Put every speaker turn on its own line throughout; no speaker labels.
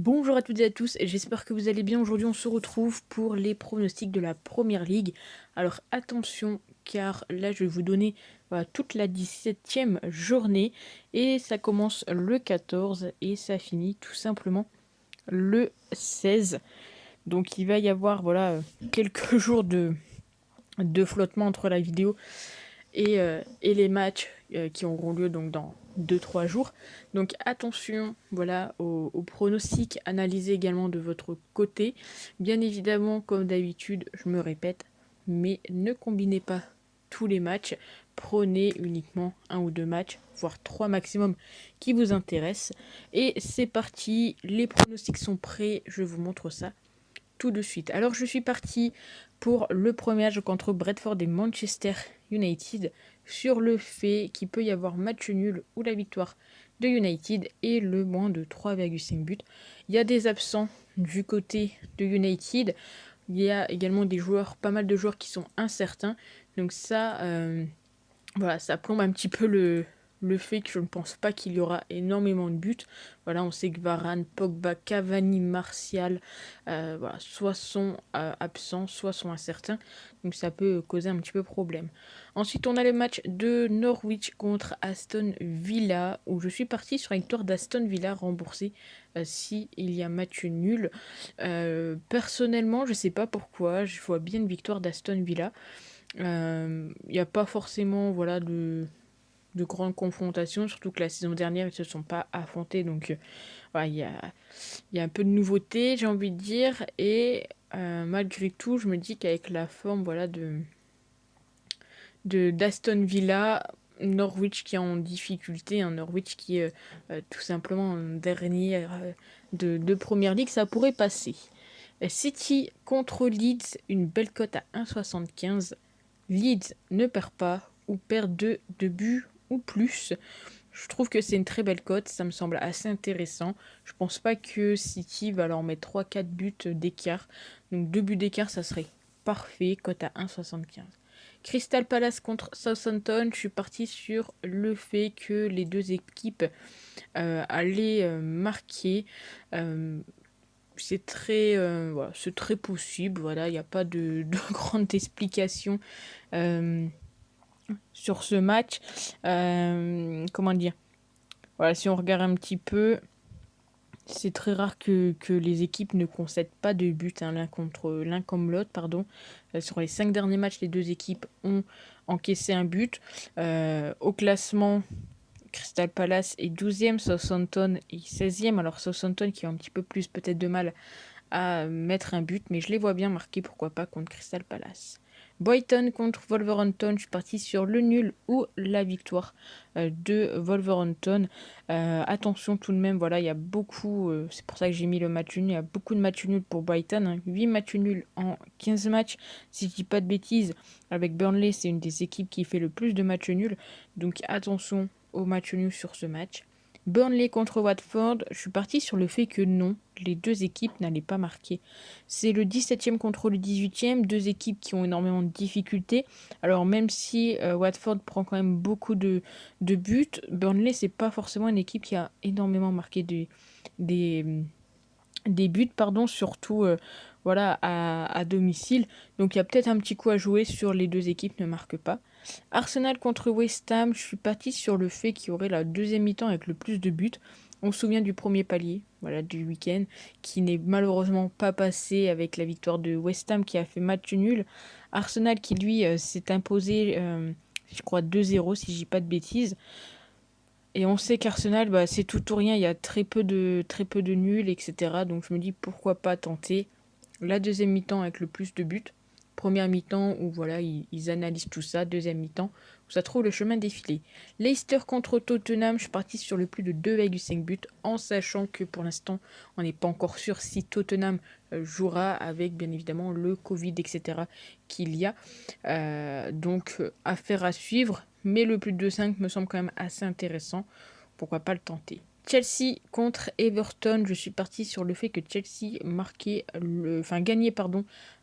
Bonjour à toutes et à tous, et j'espère que vous allez bien. Aujourd'hui, on se retrouve pour les pronostics de la Première Ligue. Alors attention, car là, je vais vous donner toute la 17e journée, et ça commence le 14 et ça finit tout simplement le 16. Donc il va y avoir quelques jours de flottement entre la vidéo et les matchs qui auront lieu donc dans 2-3 jours. Donc attention aux pronostics, analysez également de votre côté. Bien évidemment, comme d'habitude, je me répète, mais ne combinez pas tous les matchs. Prenez uniquement un ou deux matchs, voire trois maximum, qui vous intéressent. Et c'est parti, les pronostics sont prêts, je vous montre ça tout de suite. Alors je suis parti pour le premier match contre Brentford et Manchester United sur le fait qu'il peut y avoir match nul ou la victoire de United et le moins de 3,5 buts. Il y a des absents du côté de United. Il y a également pas mal de joueurs qui sont incertains. Donc ça plombe un petit peu le fait que je ne pense pas qu'il y aura énormément de buts. Voilà, on sait que Varane, Pogba, Cavani, Martial, soit sont absents, soit sont incertains. Donc ça peut causer un petit peu problème. Ensuite, on a le match de Norwich contre Aston Villa, où je suis parti sur la victoire d'Aston Villa remboursée si il y a match nul. Personnellement, je ne sais pas pourquoi, je vois bien une victoire d'Aston Villa. Il n'y a pas forcément de grandes confrontations, surtout que la saison dernière, ils ne se sont pas affrontés. Donc, il y a un peu de nouveauté, j'ai envie de dire. Et malgré tout, je me dis qu'avec la forme d'Aston Villa, Norwich qui est en difficulté, un Norwich qui est tout simplement un dernier de Première Ligue, ça pourrait passer. City contre Leeds, une belle cote à 1,75. Leeds ne perd pas ou perd de buts ou plus. Je trouve que c'est une très belle cote, ça me semble assez intéressant. Je pense pas que City va leur mettre 3-4 buts d'écart. Donc 2 buts d'écart, ça serait parfait, cote à 1,75. Crystal Palace contre Southampton, je suis parti sur le fait que les deux équipes allaient marquer. Euh, c'est très possible. Voilà, il n'y a pas de grande explication sur ce match. Comment dire? Voilà, si on regarde un petit peu, c'est très rare que les équipes ne concèdent pas de but l'un comme l'autre, pardon. Sur les 5 derniers matchs, les deux équipes ont encaissé un but. Au classement, Crystal Palace est 12e, Southampton est 16e. Alors Southampton qui a un petit peu plus peut-être de mal à mettre un but, mais je les vois bien marquer, pourquoi pas, contre Crystal Palace. Brighton contre Wolverhampton, je suis parti sur le nul ou la victoire de Wolverhampton. Attention tout de même, voilà, il y a beaucoup, c'est pour ça que j'ai mis le match nul, il y a beaucoup de matchs nuls pour Brighton, 8 matchs nuls en 15 matchs, si je dis pas de bêtises, avec Burnley, c'est une des équipes qui fait le plus de matchs nuls, donc attention aux matchs nuls sur ce match. Burnley contre Watford, je suis parti sur le fait que non, les deux équipes n'allaient pas marquer. C'est le 17e contre le 18e, deux équipes qui ont énormément de difficultés. Alors même si Watford prend quand même beaucoup de buts, Burnley c'est pas forcément une équipe qui a énormément marqué des, des buts, pardon, surtout à domicile. Donc il y a peut-être un petit coup à jouer sur les deux équipes ne marquent pas. Arsenal contre West Ham, je suis parti sur le fait qu'il y aurait la deuxième mi-temps avec le plus de buts. On se souvient du premier palier, voilà, du week-end, qui n'est malheureusement pas passé avec la victoire de West Ham qui a fait match nul. Arsenal qui lui s'est imposé, je crois 2-0 si je dis pas de bêtises. Et on sait qu'Arsenal, c'est tout ou rien, il y a très peu de nuls, etc. Donc je me dis pourquoi pas tenter la deuxième mi-temps avec le plus de buts. Première mi-temps où voilà, ils analysent tout ça. Deuxième mi-temps où ça trouve le chemin défilé. Leicester contre Tottenham, je suis parti sur le plus de 2,5 buts en sachant que pour l'instant, on n'est pas encore sûr si Tottenham jouera avec bien évidemment le Covid, etc. qu'il y a. Donc affaire à suivre. Mais le plus de 2,5 me semble quand même assez intéressant. Pourquoi pas le tenter. Chelsea contre Everton, je suis parti sur le fait que Chelsea gagnait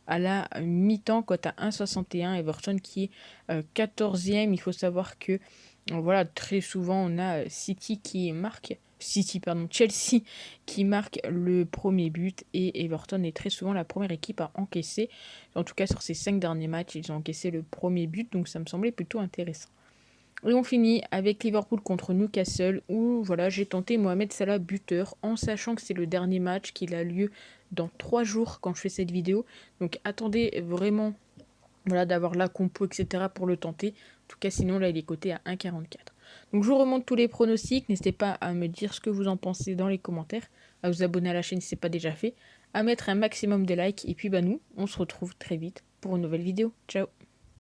à la mi-temps, cote à 1,61. Everton qui est 14e. Il faut savoir que voilà, très souvent on a City qui marque City, pardon, Chelsea qui marque le premier but et Everton est très souvent la première équipe à encaisser. En tout cas, sur ces 5 derniers matchs, ils ont encaissé le premier but, donc ça me semblait plutôt intéressant. Et on finit avec Liverpool contre Newcastle où voilà, j'ai tenté Mohamed Salah buteur en sachant que c'est le dernier match qu'il a lieu dans 3 jours quand je fais cette vidéo. Donc attendez vraiment voilà, d'avoir la compo, etc. pour le tenter. En tout cas, sinon, là, il est coté à 1,44. Donc, je vous remonte tous les pronostics. N'hésitez pas à me dire ce que vous en pensez dans les commentaires, à vous abonner à la chaîne si ce n'est pas déjà fait, à mettre un maximum de likes. Et puis, nous, on se retrouve très vite pour une nouvelle vidéo. Ciao!